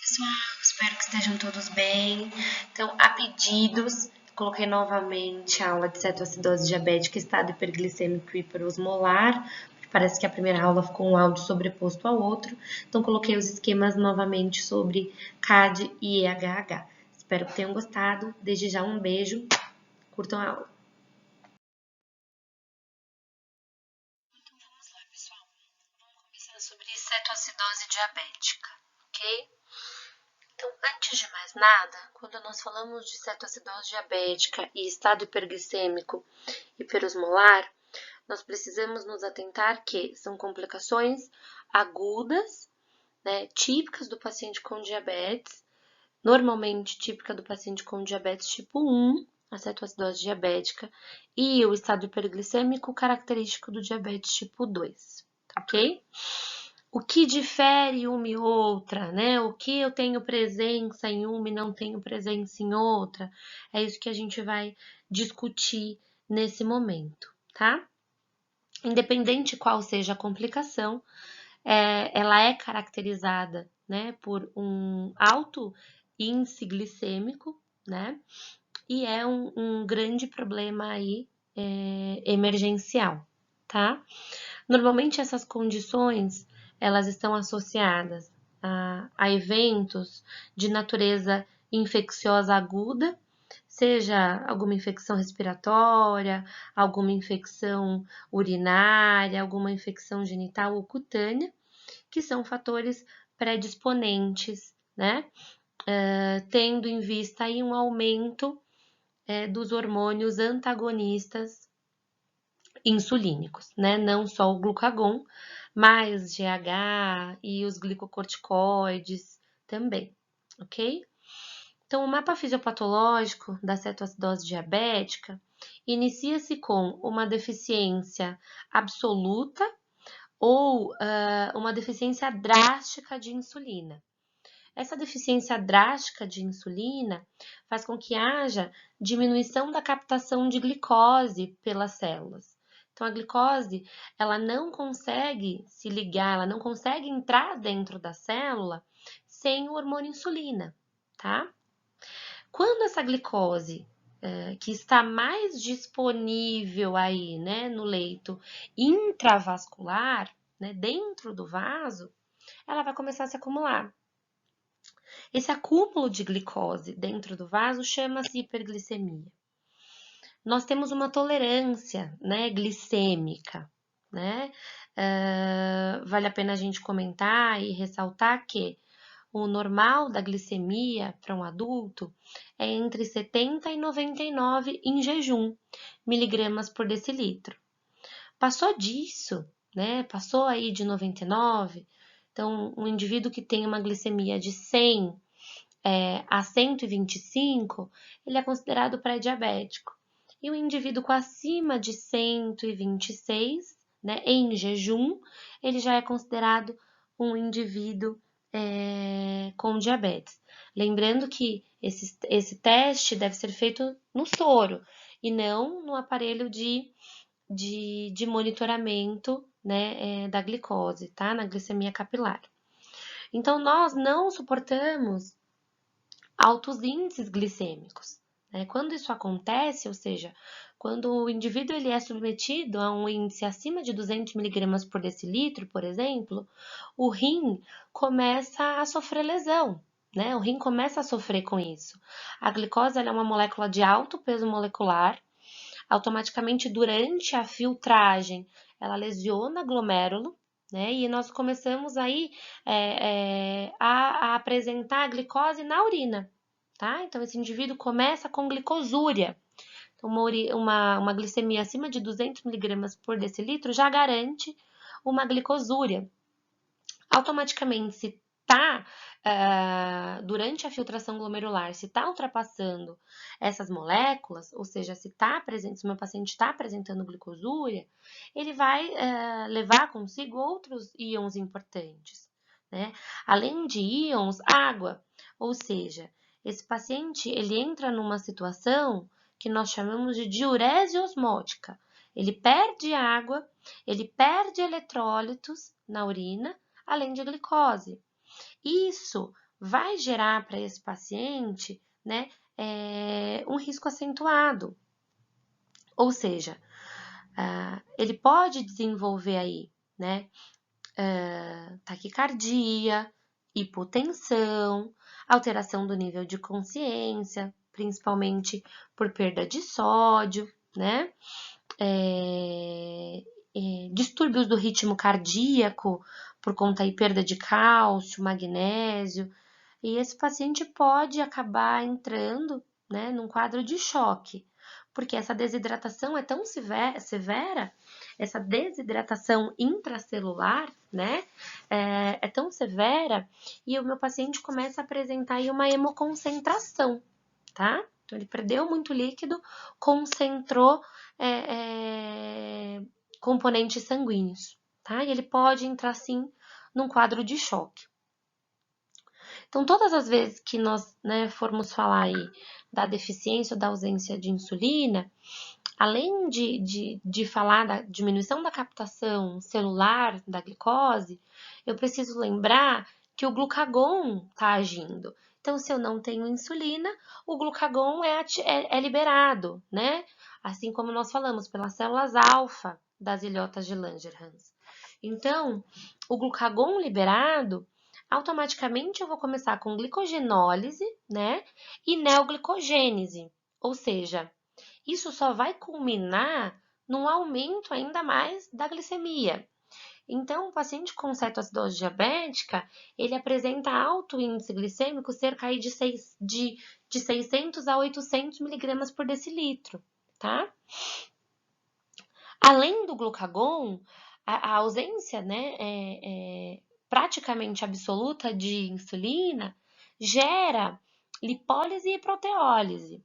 Pessoal, espero que estejam todos bem. Então, a pedidos, coloquei novamente a aula de cetoacidose diabética, estado hiperglicêmico e hiperosmolar, porque parece que a primeira aula ficou um áudio sobreposto ao outro. Então, coloquei os esquemas novamente sobre CAD e EHH. Espero que tenham gostado. Desde já, um beijo. Curtam a aula. Então, vamos lá, pessoal. Vamos começar sobre cetoacidose diabética, ok? Então, antes de mais nada, quando nós falamos de cetoacidose diabética e estado hiperglicêmico hiperosmolar, nós precisamos nos atentar que são complicações agudas, né, típicas do paciente com diabetes, normalmente típica do paciente com diabetes tipo 1, a cetoacidose diabética, e o estado hiperglicêmico característico do diabetes tipo 2, ok? O que difere uma e outra, né? O que eu tenho presença em uma e não tenho presença em outra, é isso que a gente vai discutir nesse momento, tá? Independente qual seja a complicação, ela é caracterizada, né, por um alto índice glicêmico, né? E é um grande problema aí emergencial, tá? Normalmente essas condições elas estão associadas a eventos de natureza infecciosa aguda, seja alguma infecção respiratória, alguma infecção urinária, alguma infecção genital ou cutânea, que são fatores predisponentes, né? Tendo em vista aí um aumento dos hormônios antagonistas insulínicos, né? Não só o glucagon, mas GH e os glicocorticoides também, ok? Então, o mapa fisiopatológico da cetoacidose diabética inicia-se com uma deficiência absoluta ou uma deficiência drástica de insulina. Essa deficiência drástica de insulina faz com que haja diminuição da captação de glicose pelas células. Então, a glicose, ela não consegue se ligar, ela não consegue entrar dentro da célula sem o hormônio insulina, tá? Quando essa glicose, que está mais disponível aí, né, no leito intravascular, né, dentro do vaso, ela vai começar a se acumular. Esse acúmulo de glicose dentro do vaso chama-se hiperglicemia. Nós temos uma tolerância, né, glicêmica, né? Vale a pena a gente comentar e ressaltar que o normal da glicemia para um adulto é entre 70 e 99 em jejum, miligramas por decilitro. Passou disso, né? Passou aí de 99, então um indivíduo que tem uma glicemia de 100 a 125, ele é considerado pré-diabético. E o indivíduo com acima de 126, né, em jejum, ele já é considerado um indivíduo com diabetes. Lembrando que esse teste deve ser feito no soro e não no aparelho de monitoramento, né, da glicose, tá? Na glicemia capilar. Então, nós não suportamos altos índices glicêmicos, né? Quando isso acontece, ou seja, quando o indivíduo ele é submetido a um índice acima de 200 miligramas por decilitro, por exemplo, o rim começa a sofrer lesão, né? O rim começa a sofrer com isso. A glicose ela é uma molécula de alto peso molecular, automaticamente durante a filtragem ela lesiona glomérulo, né? E nós começamos aí a apresentar a glicose na urina, tá? Então esse indivíduo começa com glicosúria. Então, uma glicemia acima de 200 miligramas por decilitro já garante uma glicosúria. Automaticamente, se está, durante a filtração glomerular, se está ultrapassando essas moléculas, ou seja, se o meu paciente está apresentando glicosúria, ele vai levar consigo outros íons importantes, né? Além de íons, água, ou seja, esse paciente ele entra numa situação que nós chamamos de diurese osmótica. Ele perde água, ele perde eletrólitos na urina, além de glicose. Isso vai gerar para esse paciente, né, um risco acentuado. Ou seja, ele pode desenvolver aí, né, taquicardia, hipotensão, alteração do nível de consciência, principalmente por perda de sódio, né? Distúrbios do ritmo cardíaco por conta de perda de cálcio, magnésio, e esse paciente pode acabar entrando, né, num quadro de choque, porque essa desidratação é tão severa, essa desidratação intracelular, né, é tão severa, e o meu paciente começa a apresentar aí uma hemoconcentração, tá? Então, ele perdeu muito líquido, concentrou componentes sanguíneos, tá? E ele pode entrar, sim, num quadro de choque. Então, todas as vezes que nós, né, formos falar aí da deficiência ou da ausência de insulina, além de falar da diminuição da captação celular da glicose, eu preciso lembrar que o glucagon está agindo. Então, se eu não tenho insulina, o glucagon é liberado, né? Assim como nós falamos, pelas células alfa das ilhotas de Langerhans. Então, o glucagon liberado, automaticamente eu vou começar com glicogenólise, né? E neoglicogênese, ou seja, isso só vai culminar num aumento ainda mais da glicemia. Então, o paciente com cetoacidose diabética, ele apresenta alto índice glicêmico, cerca aí de 600 a 800 miligramas por decilitro, tá? Além do glucagon, a ausência, né, praticamente absoluta de insulina gera lipólise e proteólise.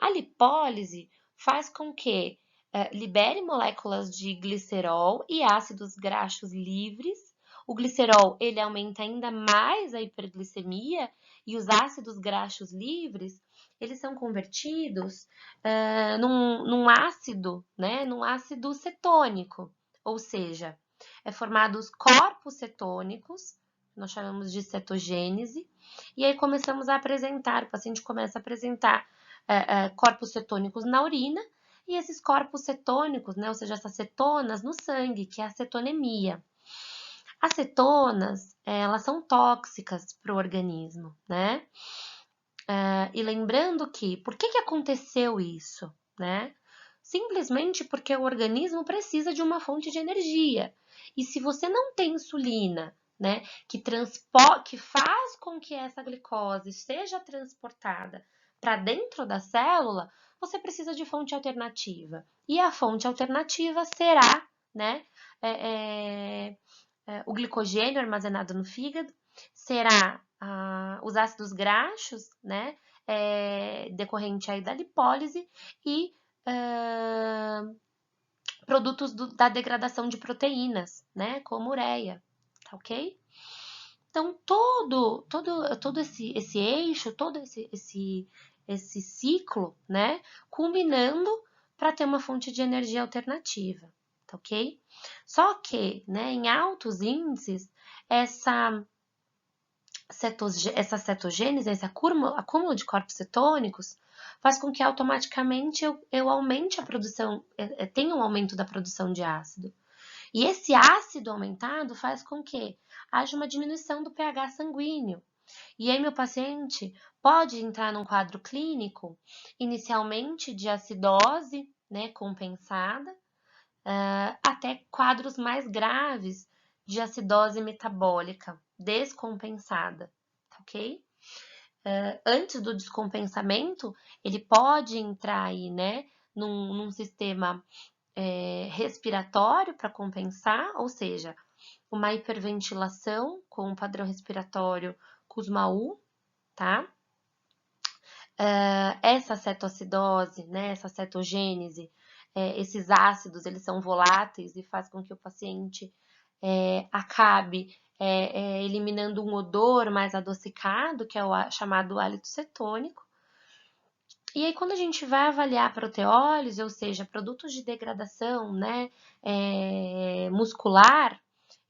A lipólise faz com que libere moléculas de glicerol e ácidos graxos livres. O glicerol ele aumenta ainda mais a hiperglicemia e os ácidos graxos livres eles são convertidos num ácido, né, num ácido cetônico, ou seja, é formados corpos cetônicos, nós chamamos de cetogênese, e aí começamos a apresentar, o paciente começa a apresentar corpos cetônicos na urina e esses corpos cetônicos, né, ou seja, essas cetonas no sangue, que é a cetonemia. As cetonas, elas são tóxicas para o organismo, né? E lembrando que, por que aconteceu isso, né? Simplesmente porque o organismo precisa de uma fonte de energia. E se você não tem insulina, né, que faz com que essa glicose seja transportada para dentro da célula, você precisa de fonte alternativa. E a fonte alternativa será, né, o glicogênio armazenado no fígado, será os ácidos graxos, né, decorrente aí da lipólise e produtos da degradação de proteínas, né, como ureia, tá ok? Então, todo esse eixo, todo esse ciclo, né, culminando para ter uma fonte de energia alternativa, tá ok? Só que, né, em altos índices, essa cetogênese, esse acúmulo de corpos cetônicos, faz com que automaticamente eu aumente a produção, tenha um aumento da produção de ácido. E esse ácido aumentado faz com que haja uma diminuição do pH sanguíneo. E aí meu paciente pode entrar num quadro clínico, inicialmente de acidose, né, compensada, até quadros mais graves de acidose metabólica descompensada, tá ok? Antes do descompensamento, ele pode entrar aí, né, num sistema respiratório para compensar, ou seja, uma hiperventilação com um padrão respiratório Kussmaul, tá? Essa cetoacidose, né, essa cetogênese, esses ácidos, eles são voláteis e faz com que o paciente acabe eliminando um odor mais adocicado, que é o chamado hálito cetônico. E aí, quando a gente vai avaliar a proteólise, ou seja, produtos de degradação, né, muscular,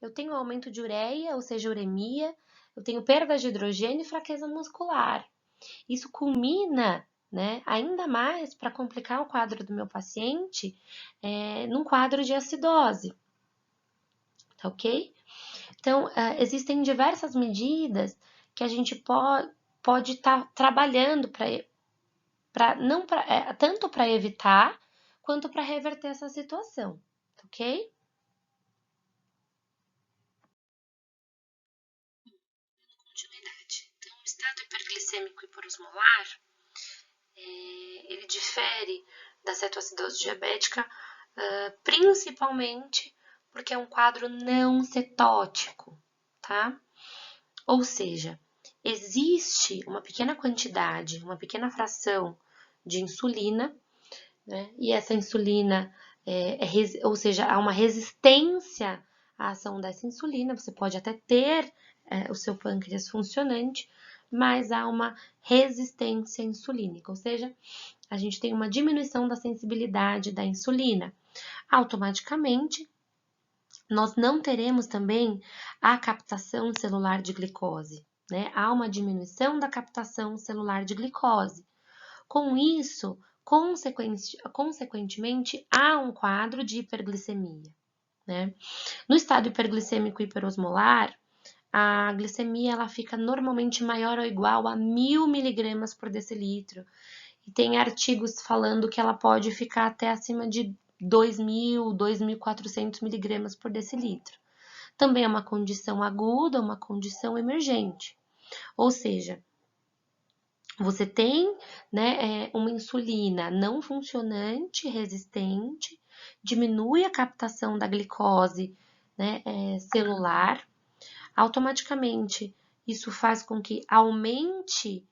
eu tenho aumento de ureia, ou seja, uremia, eu tenho perda de hidrogênio e fraqueza muscular. Isso culmina, né, ainda mais para complicar o quadro do meu paciente, num quadro de acidose, tá ok? Então, existem diversas medidas que a gente pode estar trabalhando tanto para evitar quanto para reverter essa situação, tá ok? Continuidade. Então, o estado hiperglicêmico hiperosmolar, ele difere da cetoacidose diabética, principalmente porque é um quadro não cetótico, tá? Ou seja, existe uma pequena quantidade, uma pequena fração de insulina, né? E essa insulina, ou seja, há uma resistência à ação dessa insulina. Você pode até ter o seu pâncreas funcionante, mas há uma resistência insulínica, ou seja, a gente tem uma diminuição da sensibilidade da insulina. Automaticamente, nós não teremos também a captação celular de glicose, né? Há uma diminuição da captação celular de glicose. Com isso, consequentemente, há um quadro de hiperglicemia, né? No estado hiperglicêmico hiperosmolar, a glicemia ela fica normalmente maior ou igual a 1000 miligramas por decilitro. E tem artigos falando que ela pode ficar até acima de 2.000, 2.400 miligramas por decilitro. Também é uma condição aguda, uma condição emergente. Ou seja, você tem, né, uma insulina não funcionante, resistente, diminui a captação da glicose, né, celular, automaticamente isso faz com que aumente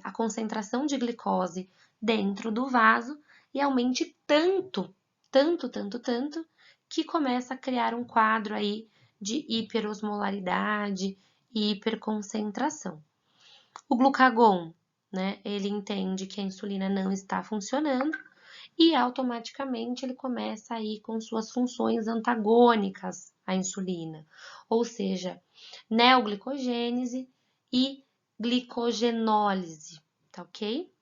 a concentração de glicose dentro do vaso e aumente tanto, que começa a criar um quadro aí de hiperosmolaridade e hiperconcentração. O glucagon, né, ele entende que a insulina não está funcionando e automaticamente ele começa aí com suas funções antagônicas à insulina, ou seja, neoglicogênese e glicogenólise, tá ok?